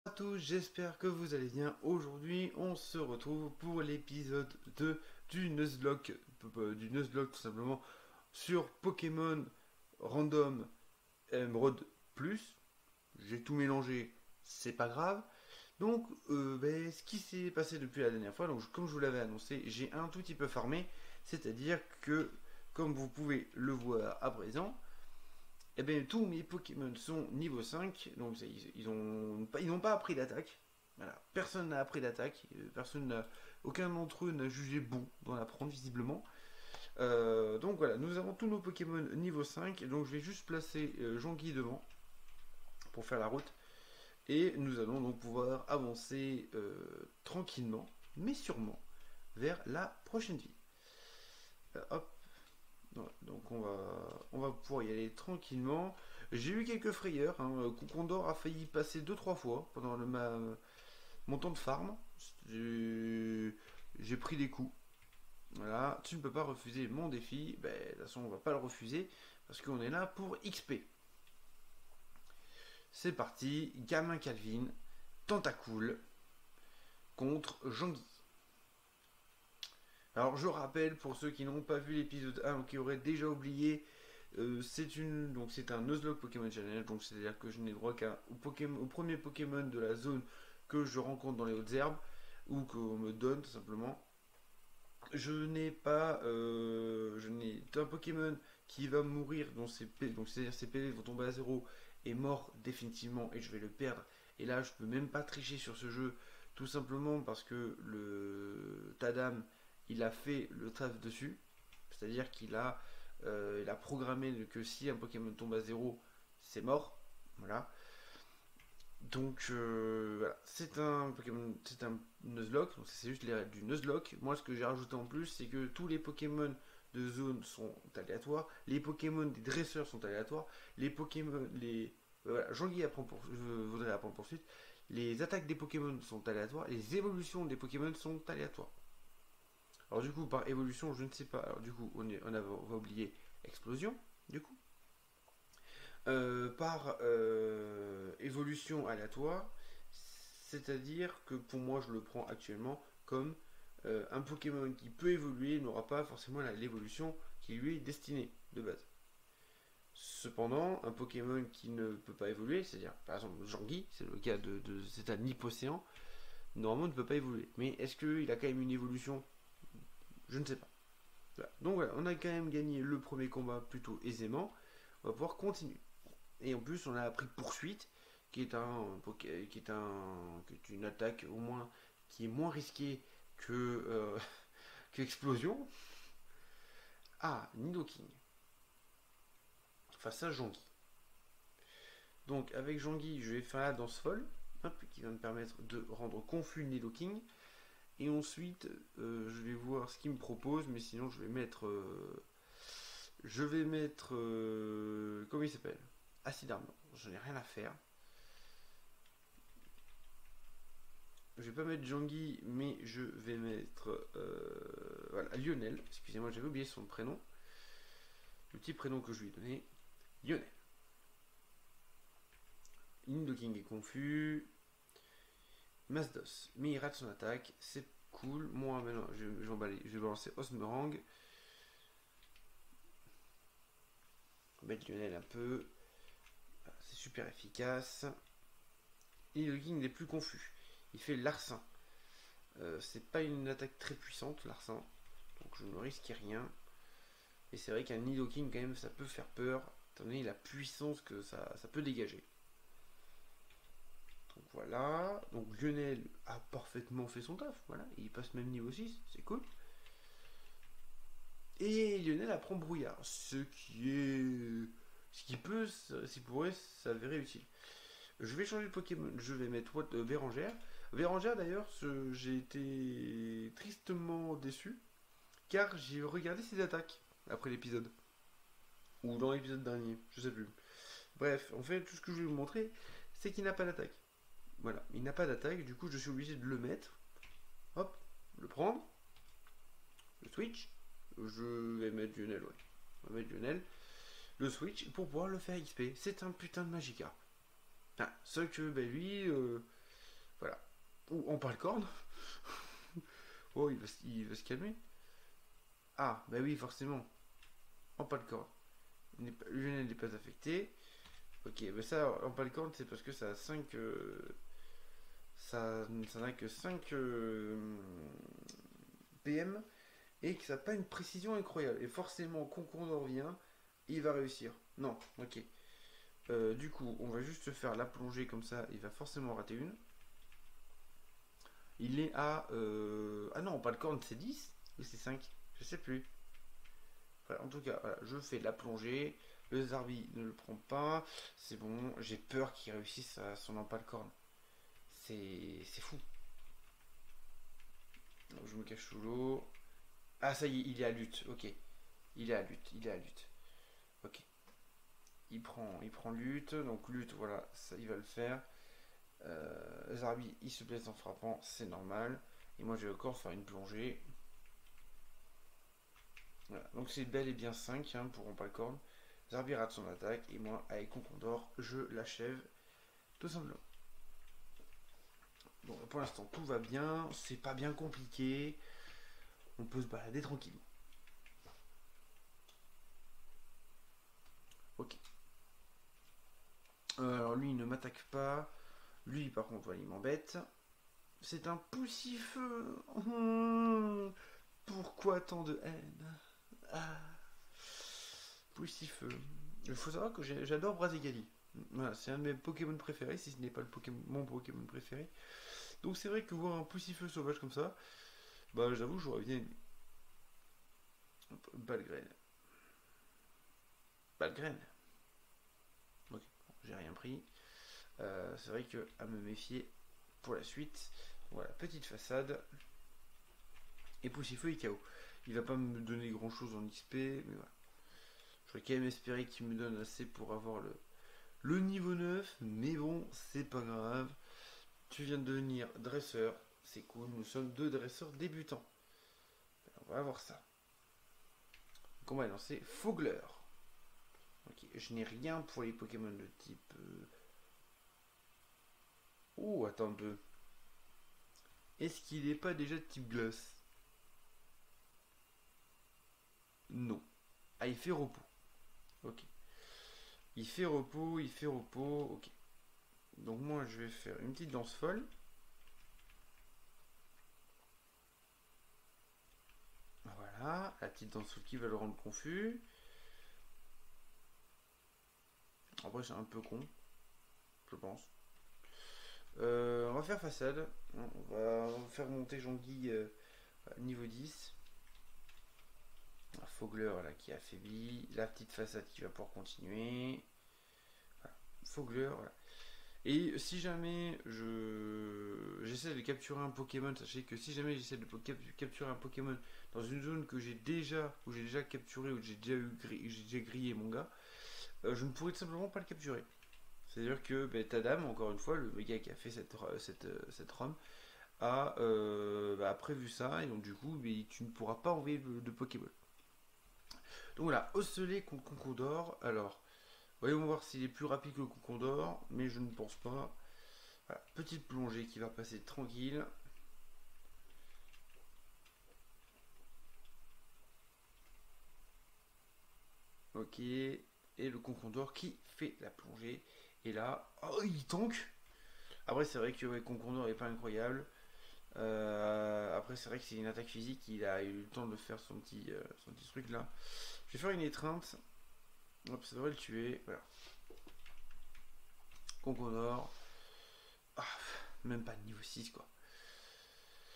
À tous, j'espère que vous allez bien. Aujourd'hui, on se retrouve pour l'épisode 2 du Nuzlocke tout simplement sur Pokémon Random Emerald Plus. J'ai tout mélangé, c'est pas grave. Donc, ce qui s'est passé depuis la dernière fois, donc comme je vous l'avais annoncé, j'ai un tout petit peu farmé, c'est-à-dire que, comme vous pouvez le voir à présent, eh bien, tous mes Pokémon sont niveau 5, donc ils n'ont pas appris d'attaque. Voilà. Personne n'a appris d'attaque, aucun d'entre eux n'a jugé bon d'en apprendre visiblement. Donc voilà, nous avons tous nos Pokémon niveau 5, donc je vais juste placer Jean-Guy devant pour faire la route. Et nous allons donc pouvoir avancer tranquillement, mais sûrement, vers la prochaine ville. Hop, donc on va pouvoir y aller tranquillement. J'ai eu quelques frayeurs. Condor a failli passer deux trois fois pendant mon temps de farm. J'ai pris des coups. Voilà, tu ne peux pas refuser mon défi. Ben, de toute façon, on va pas le refuser parce qu'on est là pour XP. C'est parti, gamin Calvin, Tentacool contre Jean-Guy. Alors je rappelle pour ceux qui n'ont pas vu l'épisode 1 ou qui auraient déjà oublié, c'est un Nuzlocke Pokémon Challenge, donc c'est-à-dire que je n'ai droit au premier Pokémon de la zone que je rencontre dans les hautes herbes ou qu'on me donne tout simplement. Je n'ai un Pokémon qui va mourir, donc c'est-à-dire ses PV vont tomber à zéro, est mort définitivement et je vais le perdre. Et là je peux même pas tricher sur ce jeu, tout simplement parce que le Tadam il a fait le taf dessus, c'est-à-dire il a programmé que si un Pokémon tombe à zéro, c'est mort. Voilà. Donc voilà, c'est un Nuzlocke, donc c'est juste les règles du Nuzlocke. Moi, ce que j'ai rajouté en plus, c'est que tous les Pokémon de zone sont aléatoires, les Pokémon des dresseurs sont aléatoires, les Pokémon, voilà, Jean-Guy voudrais apprendre poursuite. Les attaques des Pokémon sont aléatoires, les évolutions des Pokémon sont aléatoires. Alors du coup, par évolution, je ne sais pas. Alors du coup, on va oublier explosion, du coup. Par évolution aléatoire, c'est-à-dire que pour moi, je le prends actuellement comme un Pokémon qui peut évoluer n'aura pas forcément l'évolution qui lui est destinée de base. Cependant, un Pokémon qui ne peut pas évoluer, c'est-à-dire par exemple Jean-Guy, c'est le cas c'est un Hypocéan, normalement ne peut pas évoluer. Mais est-ce qu'il a quand même une évolution? Je ne sais pas. Voilà. Donc voilà, on a quand même gagné le premier combat plutôt aisément. On va pouvoir continuer. Et en plus, on a appris poursuite, qui est une attaque au moins qui est moins risquée que qu'explosion. Ah, Nidoking face à Jean-Guy. Donc avec Jean-Guy, je vais faire la danse folle, qui va me permettre de rendre confus Nidoking. Et ensuite, je vais voir ce qu'il me propose, mais sinon je vais mettre comment il s'appelle, Acide Armor. Je n'ai rien à faire. Je vais pas mettre Jean-Guy, mais je vais mettre voilà, Lionel. Excusez-moi, j'avais oublié son prénom. Le petit prénom que je lui ai donné, Lionel. Nidoking est confus. Masdos, mais il rate son attaque. C'est cool. Moi, maintenant, je vais balancer Osmerang. On va mettre Lionel un peu. Voilà, c'est super efficace. Nidoking n'est plus confus. Il fait l'arsen. C'est pas une attaque très puissante, l'arsen. Donc je ne risque rien. Et c'est vrai qu'un Nidoking, quand même, ça peut faire peur, étant donné la puissance que ça peut dégager. Donc voilà. Donc Lionel a parfaitement fait son taf. Voilà. Il passe même niveau 6. C'est cool. Et Lionel apprend brouillard. Ce qui pourrait s'avérer utile. Je vais changer de Pokémon. Je vais mettre Bérangère. Bérangère d'ailleurs, j'ai été tristement déçu. Car j'ai regardé ses attaques après l'épisode. Ou dans l'épisode dernier, je sais plus. Bref, en fait, tout ce que je vais vous montrer, c'est qu'il n'a pas d'attaque. Voilà, il n'a pas d'attaque, du coup je suis obligé de le mettre. Hop, le prendre. Le switch. Je vais mettre Lionel, ouais. On va mettre Lionel. Le switch pour pouvoir le faire XP. C'est un putain de Magikarp. Ah, sauf que lui, Voilà. Ou on parle corne. Oh, il va se calmer. Ah, bah oui, forcément. On parle corne. Le n'est pas affecté. Ok, mais ça, en Palcorne, c'est parce que ça a 5. Ça n'a que 5 PM et que ça n'a pas une précision incroyable. Et forcément, Concondor vient, il va réussir. Non, ok. Du coup, on va juste faire la plongée comme ça, il va forcément rater une. Il est à. Ah non, Palcorne, c'est 10 ou c'est 5? Je sais plus. Voilà, en tout cas, voilà, je fais la plongée. Le Zarbi ne le prend pas. C'est bon, j'ai peur qu'il réussisse à son empale-corne. C'est fou. Donc, je me cache sous l'eau. Ah, ça y est, il est à lutte. Ok. Il est à lutte. Il est à lutte. Ok. Il prend lutte. Donc, lutte, voilà, ça, il va le faire. Zarbi, il se blesse en frappant. C'est normal. Et moi, je vais encore faire une plongée. Voilà. Donc, c'est bel et bien 5 hein, pour Empalcorn. Zarbi rate son attaque. Et moi, avec Concondor, je l'achève. Tout simplement. Bon, pour l'instant, tout va bien. C'est pas bien compliqué. On peut se balader tranquillement. Ok. Alors lui, il ne m'attaque pas. Lui, par contre, voilà, il m'embête. C'est un poussifeu. Pourquoi tant de haine? Ah. Poussifeu. Il faut savoir que j'adore Brazigali. Voilà, c'est un de mes Pokémon préférés, si ce n'est pas mon Pokémon préféré. Donc c'est vrai que voir un poussifeu sauvage comme ça, bah j'avoue, j'aurais bien aimé. Balgraine. Balgraine. Ok, bon, j'ai rien pris. C'est vrai que à me méfier pour la suite. Voilà, petite façade. Et Poussifeu est KO. Il va pas me donner grand chose en XP, mais voilà. Je vais quand même espérer qu'il me donne assez pour avoir le niveau 9, mais bon, c'est pas grave. Tu viens de devenir dresseur, c'est cool, nous sommes deux dresseurs débutants. On va voir ça. Donc on va lancer Fogler. Ok, je n'ai rien pour les Pokémon de type. Oh, attends un peu. Est-ce qu'il n'est pas déjà de type glace? Non. Ah, il fait repos. Ok. Il fait repos, il fait repos. Ok. Donc moi, je vais faire une petite danse folle. Voilà. La petite danse folle qui va le rendre confus. Après, c'est un peu con. Je pense. On va faire façade. On va faire monter Jean-Guy niveau 10. Un Fogler là, qui affaiblit. La petite façade qui va pouvoir continuer. Voilà. Fogler, voilà. Et si jamais j'essaie de capturer un Pokémon, sachez que si jamais j'essaie de capturer un Pokémon dans une zone que j'ai déjà capturé, ou j'ai déjà grillé mon gars, je ne pourrais tout simplement pas le capturer. C'est-à-dire que Tadam, encore une fois, le gars qui a fait cette ROM, a prévu ça, et donc du coup, tu ne pourras pas envoyer de Pokéball. Donc voilà, Ocellé contre Concondor. Alors, voyons voir s'il est plus rapide que le Concondor, mais je ne pense pas. Voilà, petite plongée qui va passer tranquille. Ok, et le Concondor qui fait la plongée. Et là, oh, il tank. Après, c'est vrai que Concondor n'est pas incroyable. Après, c'est vrai que c'est une attaque physique. Il a eu le temps de faire son petit truc là. Je vais faire une étreinte. Hop, ça devrait le tuer. Voilà. Concondor. Ah, même pas de niveau 6 quoi.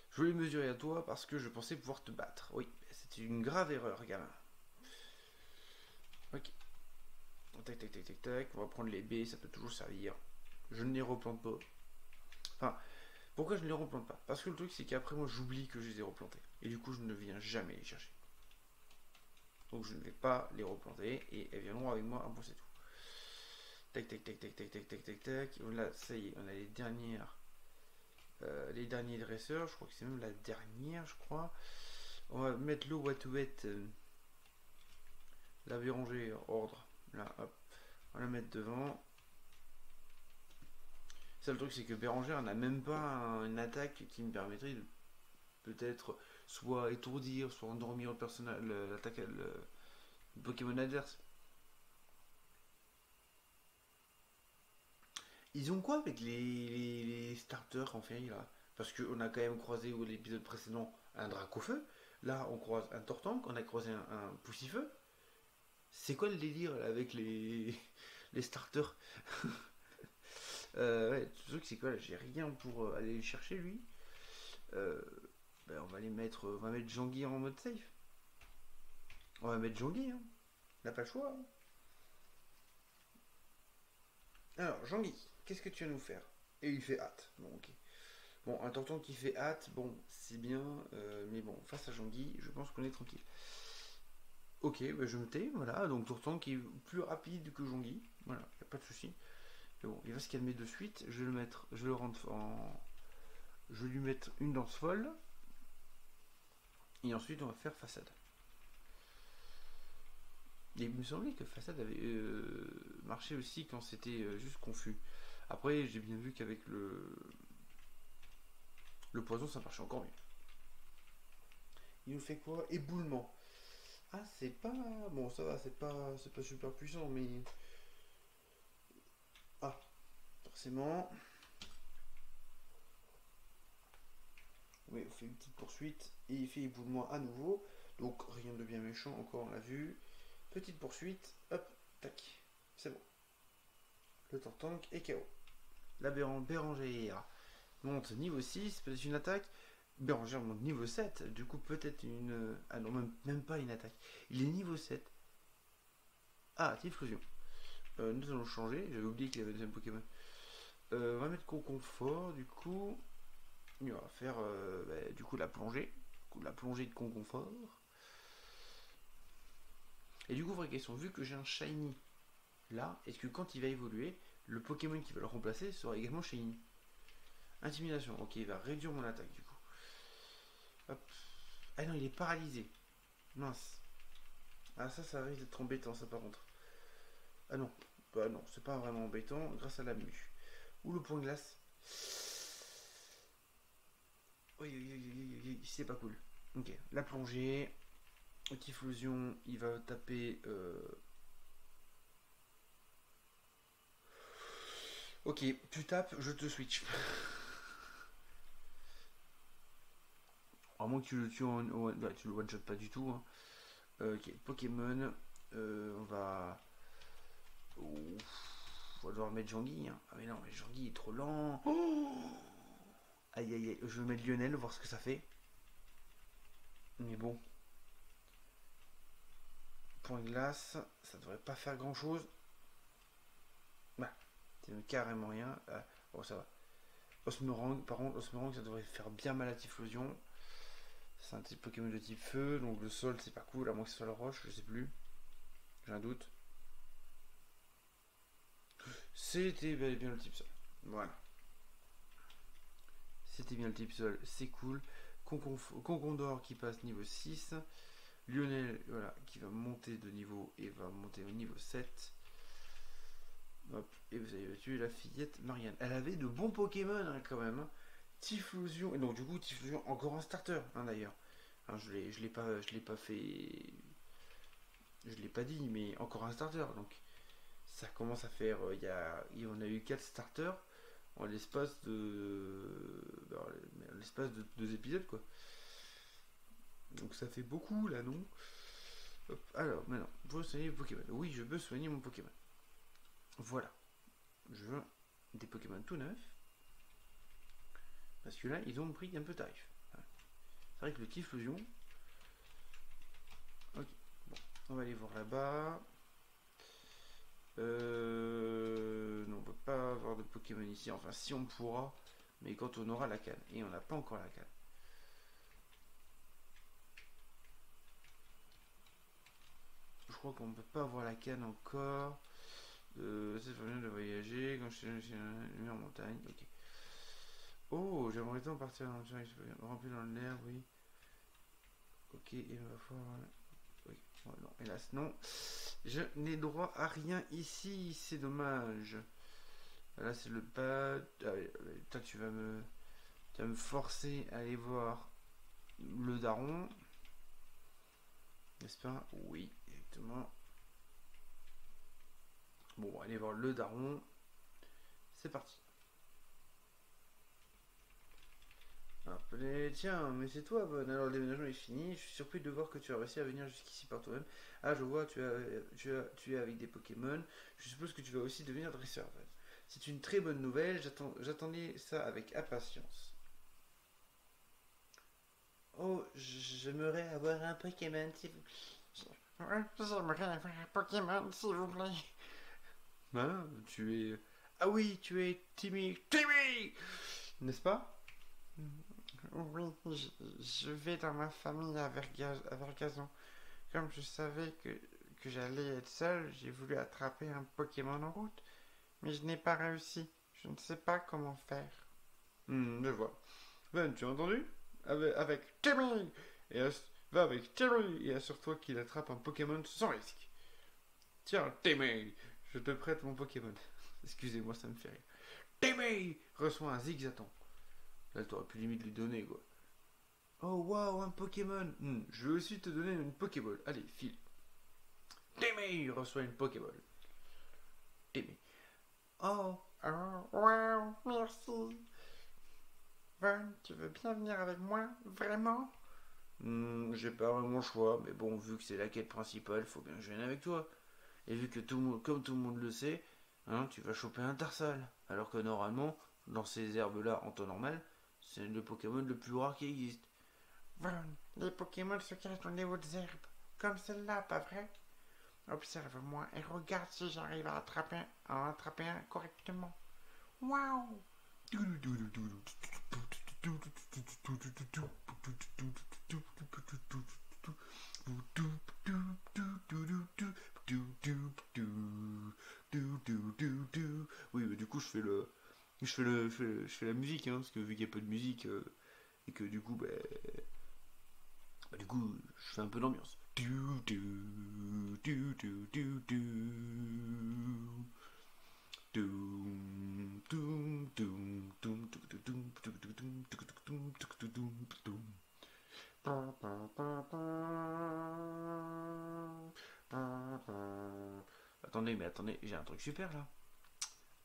Je voulais mesurer à toi parce que je pensais pouvoir te battre. Oui, c'était une grave erreur, gamin. Ok. Tac, tac, tac, tac, tac. On va prendre les baies, ça peut toujours servir. Je ne les replante pas. Enfin, pourquoi je ne les replante pas? Parce que le truc, c'est qu'après, moi, j'oublie que je les ai replantés. Et du coup, je ne viens jamais les chercher. Donc, je ne vais pas les replanter. Et elles viendront avec moi. Ah bon, c'est tout. Tac, tac, tac, tac, tac, tac, tac, tac, tac. Là, ça y est, on a les dernières. Les derniers dresseurs. Je crois que c'est même la dernière, je crois. On va mettre le Watouette. La Vérangée, ordre. Là, hop. On va la mettre devant. seul truc, c'est que Bérangère n'a même pas une attaque qui me permettrait de peut-être soit étourdir, soit endormir le Pokémon adverse. Ils ont quoi avec les starters en fait là? Parce qu'on a quand même croisé au l'épisode précédent un Dracofeu. Là, on croise un Tortank, on a croisé un Poussifeu. C'est quoi le délire là, avec les starters? Ouais, le truc c'est quoi là? J'ai rien pour aller le chercher lui. Euh, on va on va mettre Jean-Guy en mode safe. On va mettre Jean-Guy, hein. On n'a pas le choix, hein. Alors, Jean-Guy, qu'est-ce que tu vas nous faire? Et il fait hâte. Bon, ok. Bon, un Tortank qui fait hâte, bon, c'est bien, mais bon, face à Jean-Guy, je pense qu'on est tranquille. Ok, bah je me tais, voilà, donc Tortank qui est plus rapide que Jean-Guy, voilà, y a pas de souci. Mais bon, il va se calmer de suite, je vais le mettre, je vais le rendre en. Je vais lui mettre une danse folle, et ensuite on va faire façade. Et il me semblait que façade avait marché aussi quand c'était juste confus. Après, j'ai bien vu qu'avec le poison, ça marchait encore mieux. Il nous fait quoi? Éboulement. Ah, c'est pas. Bon, ça va, c'est pas super puissant, mais. Ah, forcément. Oui, on fait une petite poursuite et il fait éboulement à nouveau. Donc, rien de bien méchant, encore on l'a vu. Petite poursuite, hop, tac. C'est bon. Le Tortank est KO. La Bérangère monte niveau 6, peut-être une attaque. Bérangère monte niveau 7, du coup peut-être une. Ah non, même pas une attaque. Il est niveau 7. Ah, Typhlosion. Nous allons changer, j'avais oublié qu'il y avait un deuxième Pokémon. On va mettre Conconfort, du coup. Il va faire du coup la plongée. Du coup, la plongée de Conconfort. Et du coup, vraie question, vu que j'ai un Shiny là, est-ce que quand il va évoluer, le Pokémon qui va le remplacer sera également Shiny? Intimidation, ok, il va réduire mon attaque du coup. Hop. Ah non, il est paralysé. Mince. Ah ça risque d'être embêtant ça par contre. Ah non, bah non, c'est pas vraiment embêtant grâce à la mue. Ou le point glace. Oui, c'est pas cool. Ok, la plongée. Typhlosion, il va taper. Ok, tu tapes, je te switch. À moins que tu le tues bah, tu le one shot pas du tout, hein. Ok, Pokémon. On va. On va devoir mettre Jean-Guy, hein. Ah mais non, mais Jean-Guy est trop lent. Oh, aïe aïe aïe, je vais mettre Lionel, voir ce que ça fait. Mais bon. Point glace, ça devrait pas faire grand chose. Bah, c'est carrément rien. Ah, bon, ça va. Osmerang, par contre, Osmerang, ça devrait faire bien mal à Typhlosion. C'est un type Pokémon de type feu, donc le sol c'est pas cool, à moins que ce soit la roche, je sais plus. J'ai un doute. C'était bien le type sol. Voilà. C'était bien le type sol, c'est cool. Concondor qui passe niveau 6. Lionel, voilà, qui va monter de niveau et va monter au niveau 7. Hop, et vous avez tué la fillette Marianne. Elle avait de bons Pokémon hein, quand même. Hein. Typhlosion, et donc du coup Typhlosion encore un starter hein, d'ailleurs. Hein, je l'ai pas fait, je l'ai pas dit, mais encore un starter. Donc ça commence à faire, on a eu 4 starters en l'espace de 2 épisodes quoi. Donc ça fait beaucoup là non? Hop, alors maintenant, vous soignez vos Pokémon. Oui, je veux soigner mon Pokémon. Voilà. Je veux des Pokémon tout neufs. Parce que là, ils ont pris un peu tarif. Voilà. C'est vrai que le Typhlosion. Ok. Bon, on va aller voir là-bas. Non, on peut pas avoir de Pokémon ici. Enfin, si on pourra, mais quand on aura la canne. Et on n'a pas encore la canne. Je crois qu'on ne peut pas avoir la canne encore. C'est bien de voyager. Quand je suis en montagne. Ok. Oh, j'aimerais tant partir en aventure rempli dans l'air, oui. Ok, il va falloir. Oui, oh, non, hélas, non. Je n'ai droit à rien ici, c'est dommage. Là, c'est le pas. Allez, toi, tu vas me forcer à aller voir le daron. N'est-ce pas? Oui, exactement. Bon, allez voir le daron. C'est parti. Appelez, tiens, mais c'est toi, Bon. Alors le déménagement est fini. Je suis surpris de voir que tu as réussi à venir jusqu'ici par toi-même. Ah, je vois, tu es avec des Pokémon. Je suppose que tu vas aussi devenir dresseur, Bon. C'est une très bonne nouvelle. J'attendais ça avec impatience. Oh, j'aimerais avoir un Pokémon, s'il vous plaît. Ouais, j'aimerais avoir un Pokémon, s'il vous plaît. Hein, tu es. Ah oui, tu es Timmy. Timmy, n'est-ce pas? Oui, je vais dans ma famille à Vergazon. Comme je savais que j'allais être seul, j'ai voulu attraper un Pokémon en route, mais je n'ai pas réussi. Je ne sais pas comment faire. Je vois. Ben, tu as entendu? Avec Timmy. Va avec Timmy et assure-toi qu'il attrape un Pokémon sans risque. Tiens, Timmy, je te prête mon Pokémon. Excusez-moi, ça me fait rire. Timmy reçoit un Zigzaton. Là, t'aurais pu limite lui donner, quoi. Oh, waouh, un Pokémon. Je vais aussi te donner une Pokéball. Allez, file. Timmy reçoit une Pokéball. Timmy. Oh, Oh, wow, merci. Von, tu veux bien venir avec moi? Vraiment? j'ai pas vraiment le choix, mais bon, vu que c'est la quête principale, faut bien que je vienne avec toi. Et vu que tout le monde, comme tout le monde le sait, hein, tu vas choper un Tarsal. Alors que normalement, dans ces herbes-là, en temps normal, c'est le Pokémon le plus rare qui existe. Von, les Pokémon se cachent dans les hautes herbes. Comme celle-là, pas vrai? Observe-moi et regarde si j'arrive à en attraper un correctement. Waouh! Oui, mais du coup, je fais la musique, hein, parce que vu qu'il n'y a pas de musique et que du coup, je fais un peu d'ambiance. Attendez, mais attendez, j'ai un truc super là.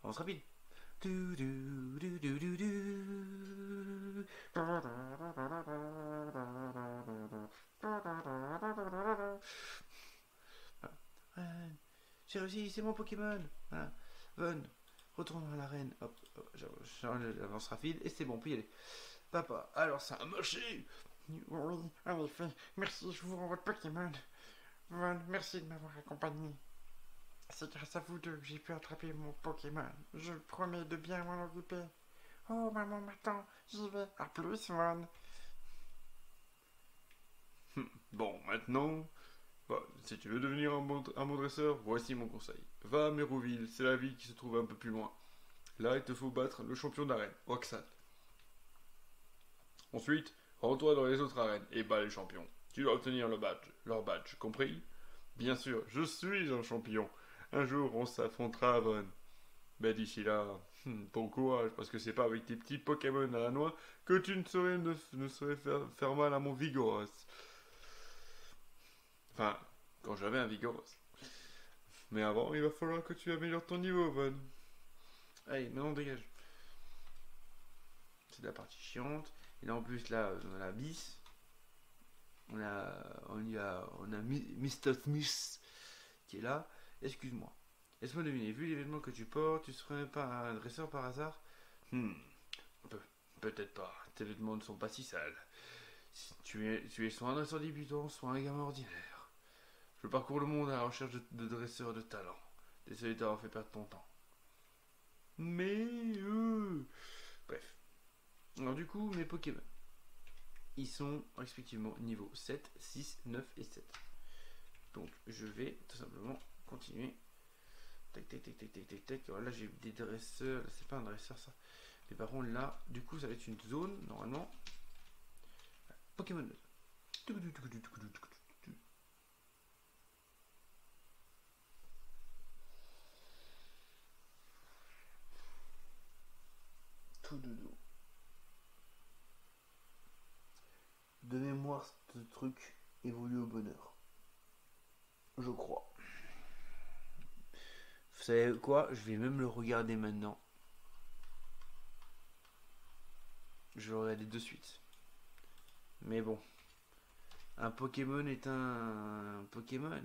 Avance rapide. J'ai réussi, c'est mon Pokémon. Voilà. Von, retournons à l'arène. Hop, j'avance rapide et c'est bon, on peut y aller. Papa, alors ça a marché. Oui, en effet. Merci, je vous rends votre Pokémon. Von, merci de m'avoir accompagné. C'est grâce à vous deux que j'ai pu attraper mon Pokémon. Je promets de bien m'en occuper. Oh, maman m'attend. J'y vais. À plus, Von. Bon, maintenant, bah, si tu veux devenir un bon dresseur, voici mon conseil. Va à Mérouville, c'est la ville qui se trouve un peu plus loin. Là, il te faut battre le champion d'arène, Oxat. Ensuite, rends-toi dans les autres arènes et bats les champions. Tu dois obtenir leur badge, compris? Bien sûr, je suis un champion. Un jour, on s'affrontera à Von. Mais d'ici là, bon courage, parce que c'est pas avec tes petits Pokémon à la noix que tu ne saurais faire mal à mon Vigoros. Enfin, quand j'avais un Vigoros. Mais avant, il va falloir que tu améliores ton niveau, Von. Allez, maintenant dégage. C'est la partie chiante. Et là, en plus, là, on a la bis. On a Mr. Smith qui est là. Excuse-moi. Laisse-moi deviner, vu l'événement que tu portes, tu serais pas un dresseur par hasard? Hmm, Pe- peut-être pas. Tes vêtements ne sont pas si sales. Si tu es soit un dresseur débutant, soit un gamin ordinaire. Je parcours le monde à la recherche de dresseurs de talent. Désolé d'avoir fait perdre ton temps. Mais... Bref. Alors du coup, mes Pokémon. Ils sont respectivement niveau 7, 6, 9 et 7. Donc je vais tout simplement continuer. Tac, tac, tac, tac, tac, tac, tac. Alors là j'ai des dresseurs. C'est pas un dresseur ça. Mais par contre là, du coup ça va être une zone normalement. Pokémon. tout doudou. De mémoire, ce truc évolue au bonheur. Je crois. Vous savez quoi? Je vais même le regarder maintenant. Je vais le regarder de suite. Mais bon. Un Pokémon est un Pokémon.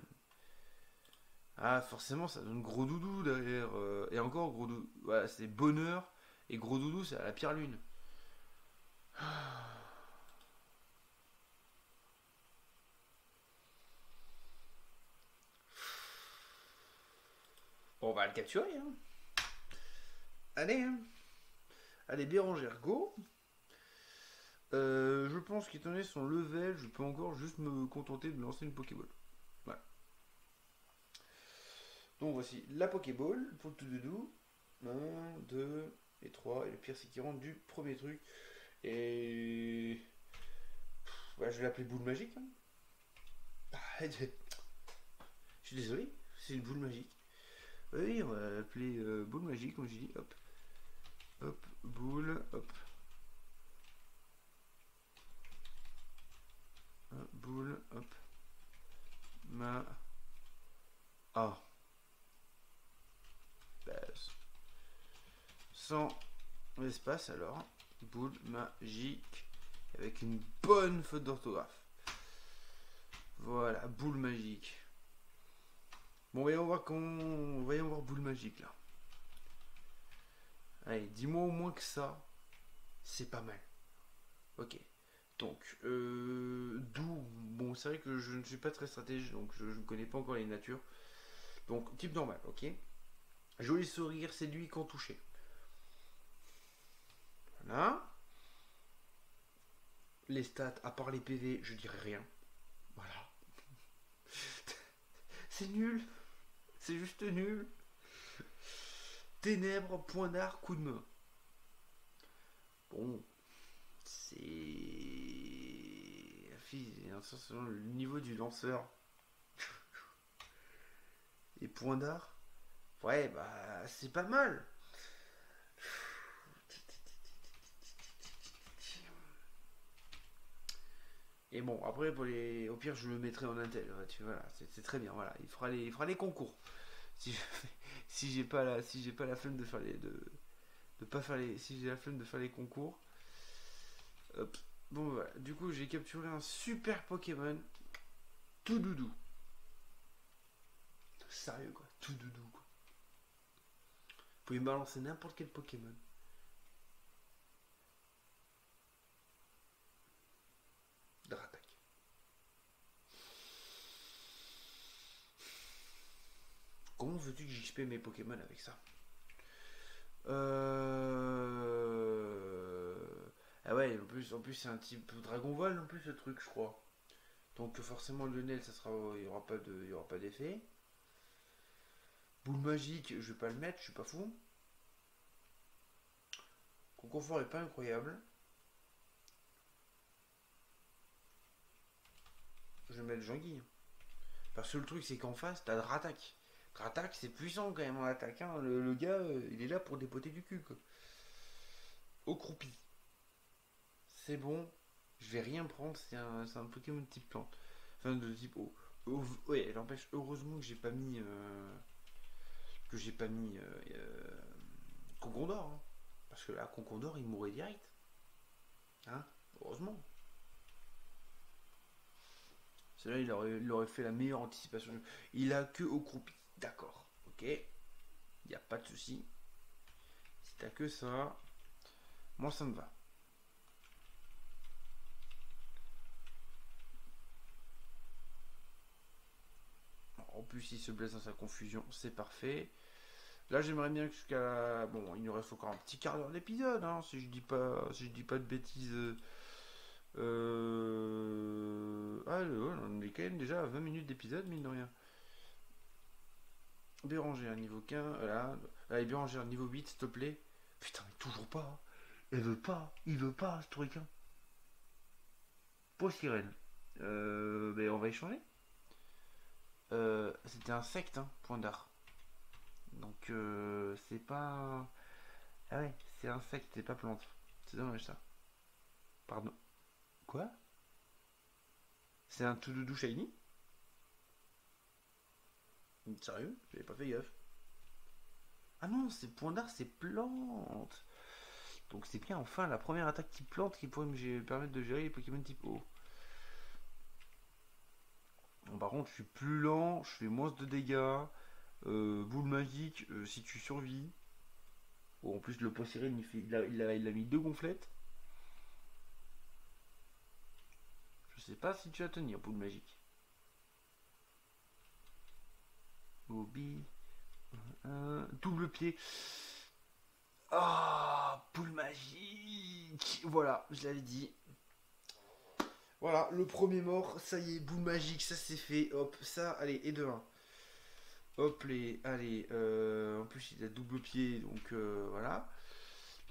Ah, forcément, ça donne gros doudou derrière. Et encore gros doudou. Voilà, c'est bonheur. Et gros doudou, c'est à la pierre lune. Bon, on va le capturer. Hein. Allez, hein. Allez, Bérangère, go. Je pense qu'étant donné son level, je peux encore juste me contenter de lancer une Pokéball. Voilà. Donc voici la Pokéball pour le tout doudou. 1, 2 et 3. Et le pire, c'est qu'il rentre du premier truc. Et. Ouais, je vais l'appeler boule magique. Hein. Je suis désolé, c'est une boule magique. Oui, on va l'appeler boule magique, comme je dis. Hop. Hop, boule, hop. Boule, hop. Ah. Base. Sans espace alors. Boule magique. Avec une bonne faute d'orthographe. Voilà, boule magique. Bon, voyons voir boule magique là. Allez, dis-moi au moins que ça, c'est pas mal. Ok. Donc, d'où. Bon, c'est vrai que je ne suis pas très stratège, donc je ne connais pas encore les natures. Donc, type normal, ok. Joli sourire, séduit quand touché. Voilà. Les stats, à part les PV, je dirais rien. Voilà. C'est nul. C'est juste nul. Ténèbres, point d'art, coup de main. Bon. C'est. Selon le niveau du lanceur. Et point d'art. Ouais, bah, c'est pas mal. Et bon, après, pour les... au pire, je le mettrai en intel. Tu vois, c'est très bien. Voilà, il fera les concours. Si j'ai pas la flemme de faire pas faire les, si j'ai la flemme de faire les concours. Hop. Bon, voilà. Du coup, j'ai capturé un super Pokémon. Tout doudou. Sérieux, quoi. Tout doudou, quoi. Vous pouvez me balancer n'importe quel Pokémon. Dratak. Comment veux-tu que j'XP mes Pokémon avec ça? Ah ouais, en plus c'est un type Dragon Ball en plus ce truc, je crois. Donc forcément Lionel, ça sera, il y aura pas d'effet. Boule magique, je vais pas le mettre, je suis pas fou. Concours fort est pas incroyable. Je vais mettre Jean-Guy. Parce que le truc c'est qu'en face, t'as Dratak. Dratak c'est puissant quand même en attaque. Hein. Le gars, il est là pour dépoter du cul. Quoi. Au croupi. C'est bon. Je vais rien prendre, c'est un Pokémon de type plante. Enfin de type eau. Ouais, elle empêche. Heureusement que j'ai pas mis. Concondor. Hein. Parce que là, Concondor, il mourrait direct. Hein. Heureusement. Celui-là, il aurait fait la meilleure anticipation. Il a que au croupi. D'accord. Ok. Il n'y a pas de souci. Si t'as que ça, moi ça me va. En plus, il se blesse dans sa confusion. C'est parfait. Là, j'aimerais bien que jusqu'à. Bon, il nous reste encore un petit quart d'heure d'épisode, hein, si je dis pas de bêtises. Ah, on est quand même déjà à 20 minutes d'épisode, mine de rien. Bérangère, niveau 15. Voilà. Allez, Bérangère, niveau 8, s'il te plaît. Putain, mais toujours pas. Hein. Elle veut pas. Il veut pas, ce truc. Hein. Pour sirène. On va échanger. C'était un secte, hein, point d'art. Donc, c'est pas. Ah ouais, C'est insecte et pas plante. C'est dommage ça. Pardon. Quoi? C'est un tout doudou shiny? Sérieux? J'avais pas fait gaffe. Ah non, c'est point d'art, c'est plante. Donc c'est bien enfin la première attaque type plante qui pourrait me permettre de gérer les Pokémon type eau. Bon, par contre, je suis plus lent, je fais moins de dégâts. Boule magique, si tu survis. Bon, en plus, le Poissirine, il a mis 2 gonflettes. Je sais pas si tu vas tenir, boule magique. Obi. Double pied. Ah, boule magique. Voilà, je l'avais dit. Voilà, le premier mort, ça y est, boule magique, ça c'est fait. Hop, ça, allez, et de 1. Hop, allez, en plus il a double pied, donc voilà.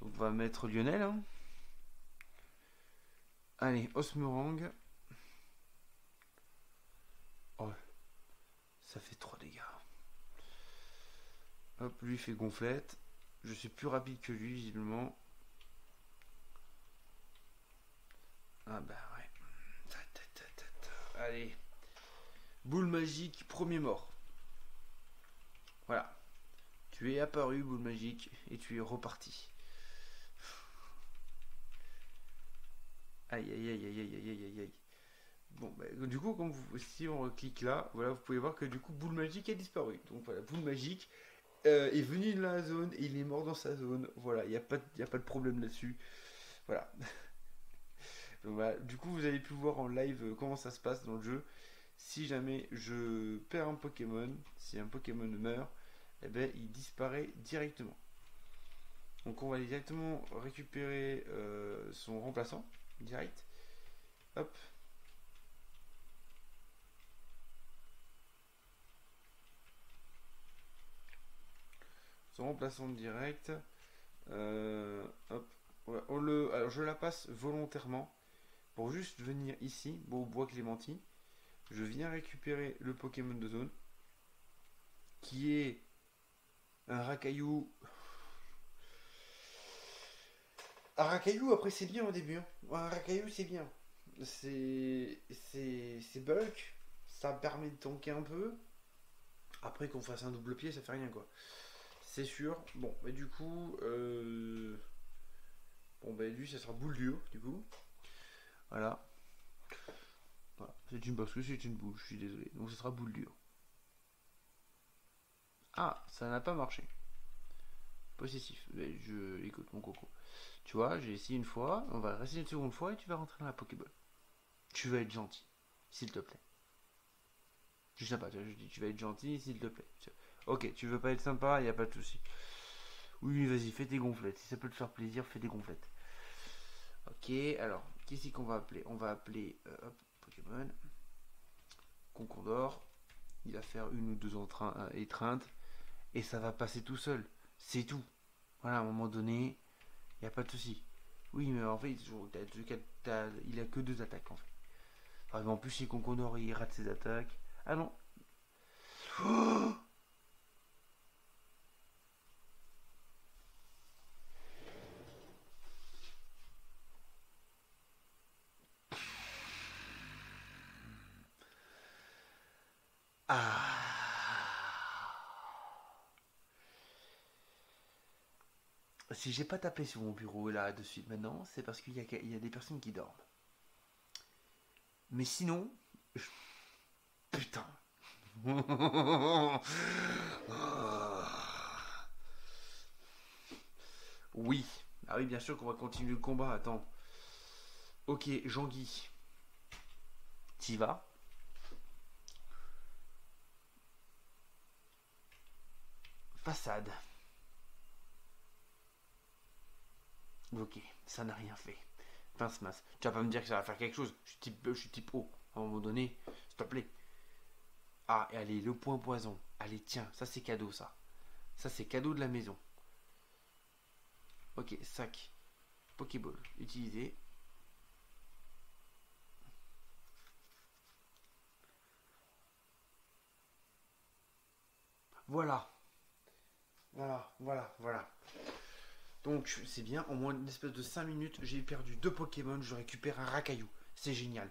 Donc on va mettre Lionel. Hein. Allez, Osmerang. Oh, ça fait 3 dégâts. Hop, lui fait gonflette. Je suis plus rapide que lui, visiblement. Ah bah ouais. Allez. Boule magique, premier mort. Voilà. Tu es apparu, boule magique, et tu es reparti. Aïe aïe aïe aïe aïe aïe aïe aïe. Bon, bah, du coup, si on clique là, voilà, vous pouvez voir que du coup, boule magique a disparu. Donc voilà, boule magique est venu dans la zone et il est mort dans sa zone. Voilà, il n'y a pas de problème là-dessus. Voilà. Donc, voilà. Du coup, vous avez pu voir en live comment ça se passe dans le jeu. Si jamais je perds un Pokémon, si un Pokémon meurt, eh ben, il disparaît directement. Donc on va aller directement récupérer son remplaçant, direct. Hop. Son remplaçant direct. Hop. Ouais, alors je la passe volontairement pour juste venir ici, au bois Clémentine. Je viens récupérer le Pokémon de zone qui est un Rakaillou. Un Rakaillou, après c'est bien au début. Hein. Un Rakaillou c'est bien. C'est bulk. Ça permet de tanker un peu. Après qu'on fasse un double pied, ça fait rien quoi. C'est sûr. Bon, mais du coup. Bon, bah lui, ça sera boule du coup. Voilà. Voilà. C'est une parce que c'est une boule, je suis désolé. Donc ce sera boule dure. Ah, ça n'a pas marché. Possessif. Mais écoute mon coco. Tu vois, j'ai essayé une fois, on va rester une seconde fois et tu vas rentrer dans la Pokéball. Tu vas être gentil, s'il te plaît. Je sais pas, je dis tu vas être gentil, s'il te plaît. Ok, tu veux pas être sympa, y a pas de souci. Oui, vas-y, fais tes gonflettes. Si ça peut te faire plaisir, fais des gonflettes. Ok, alors, qu'est-ce qu'on va appeler? On va appeler hop, Pokémon Concondor. Il va faire une ou deux étreintes et ça va passer tout seul. C'est tout. Voilà, à un moment donné, il n'y a pas de souci. Oui, mais en fait, il a que 2 attaques en fait. Enfin, en plus, si Concondor il rate ses attaques. Ah non. Oh, ah. Si j'ai pas tapé sur mon bureau là de suite maintenant, c'est parce qu'il y a des personnes qui dorment. Mais sinon, putain. Oui. Ah oui, bien sûr qu'on va continuer le combat. Attends. Ok, Jean-Guy. T'y vas. Façade. Ok, ça n'a rien fait. Pince masse. Tu vas pas me dire que ça va faire quelque chose. Je suis type O. À un moment donné, s'il te plaît. Ah, et allez, le point poison. Allez, tiens, ça c'est cadeau ça. Ça c'est cadeau de la maison. Ok, sac. Pokéball. Utilisé. Voilà. Voilà. Donc c'est bien, en moins d'une espèce de 5 minutes, j'ai perdu 2 Pokémon, je récupère un Racaillou. C'est génial.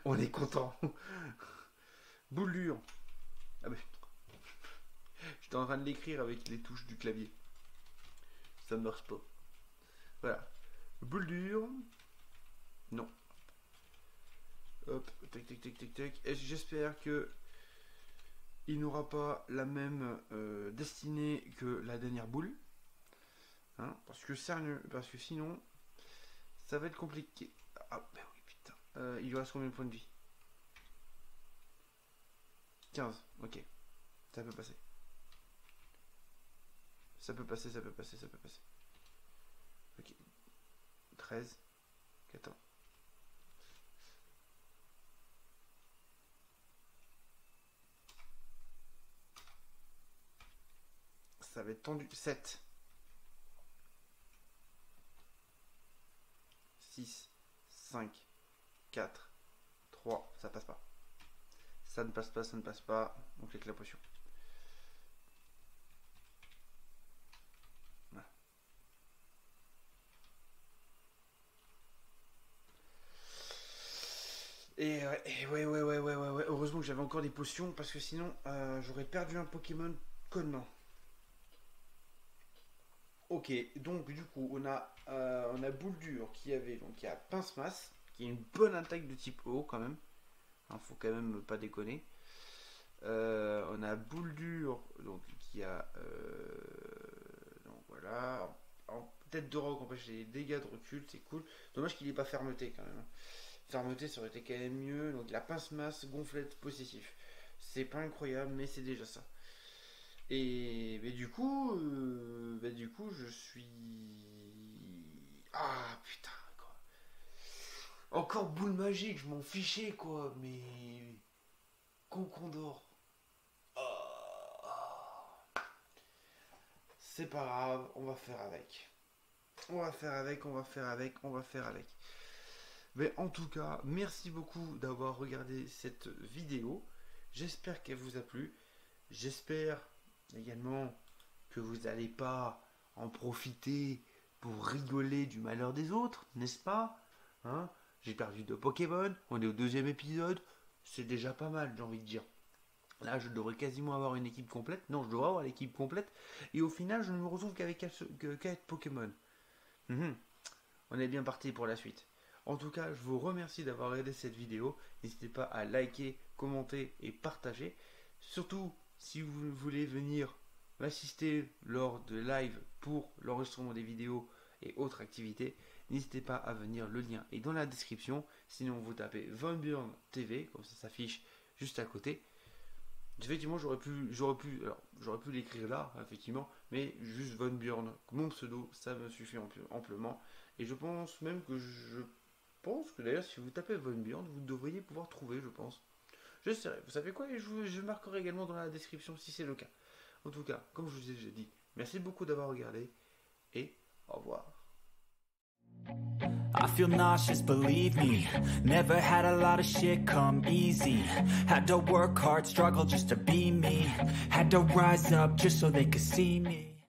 On est content. Boule dure. Ah ben, j'étais en train de l'écrire avec les touches du clavier. Ça ne marche pas. Voilà. Boule dure. Non. Hop, tac, tac, tac, tac, tac. Et j'espère que il n'aura pas la même destinée que la dernière boule. Hein, parce que sinon, ça va être compliqué. Ah, ben oui, putain. Il lui reste combien de points de vie? 15, ok. Ça peut passer. Ça peut passer, ça peut passer, ça peut passer. Ok. 13, 14. Ça va être tendu. 7. 6, 5, 4, 3. Ça passe pas. Ça ne passe pas, ça ne passe pas. On clique la potion. Voilà. Et ouais. Heureusement que j'avais encore des potions parce que sinon j'aurais perdu un Pokémon connement. Ok, donc du coup on a Boule dure qui avait donc il y a Pince-Masse qui a une bonne attaque de type eau quand même. Hein, faut quand même pas déconner. On a Boule dure donc qui a donc voilà en tête de roc empêche les dégâts de recul, c'est cool. Dommage qu'il n'ait pas fermeté quand même. Fermeté ça aurait été quand même mieux. Donc la Pince-Masse, gonflette, possessif. C'est pas incroyable mais c'est déjà ça. Et mais du coup je suis... Ah putain quoi. Encore boule magique, je m'en fichais quoi, mais... Concondor. Oh. C'est pas grave, on va faire avec. On va faire avec. Mais en tout cas, merci beaucoup d'avoir regardé cette vidéo. J'espère qu'elle vous a plu. J'espère également que vous n'allez pas en profiter pour rigoler du malheur des autres, n'est-ce pas, hein? J'ai perdu 2 Pokémon, on est au 2e épisode, c'est déjà pas mal, j'ai envie de dire. Là, je devrais quasiment avoir une équipe complète. Non, je devrais avoir l'équipe complète. Et au final, je ne me retrouve qu'avec 4 Pokémon. On est bien parti pour la suite. En tout cas, je vous remercie d'avoir regardé cette vidéo. N'hésitez pas à liker, commenter et partager. Surtout, si vous voulez venir m'assister lors de live pour l'enregistrement des vidéos et autres activités, n'hésitez pas à venir, le lien est dans la description. Sinon vous tapez Von Burn TV, comme ça s'affiche juste à côté. Effectivement j'aurais pu l'écrire là, effectivement, mais juste Von Burn, mon pseudo, ça me suffit amplement. Et je pense même que d'ailleurs si vous tapez Von Burn, vous devriez pouvoir trouver, je pense. J'essaierai, vous savez quoi, et je marquerai également dans la description si c'est le cas. En tout cas, comme je vous ai déjà dit, merci beaucoup d'avoir regardé, et au revoir. I feel nauseous, believe me. Never had a lot of shit come easy. Had to work hard, struggle just to be me. Had to rise up just so they could see me.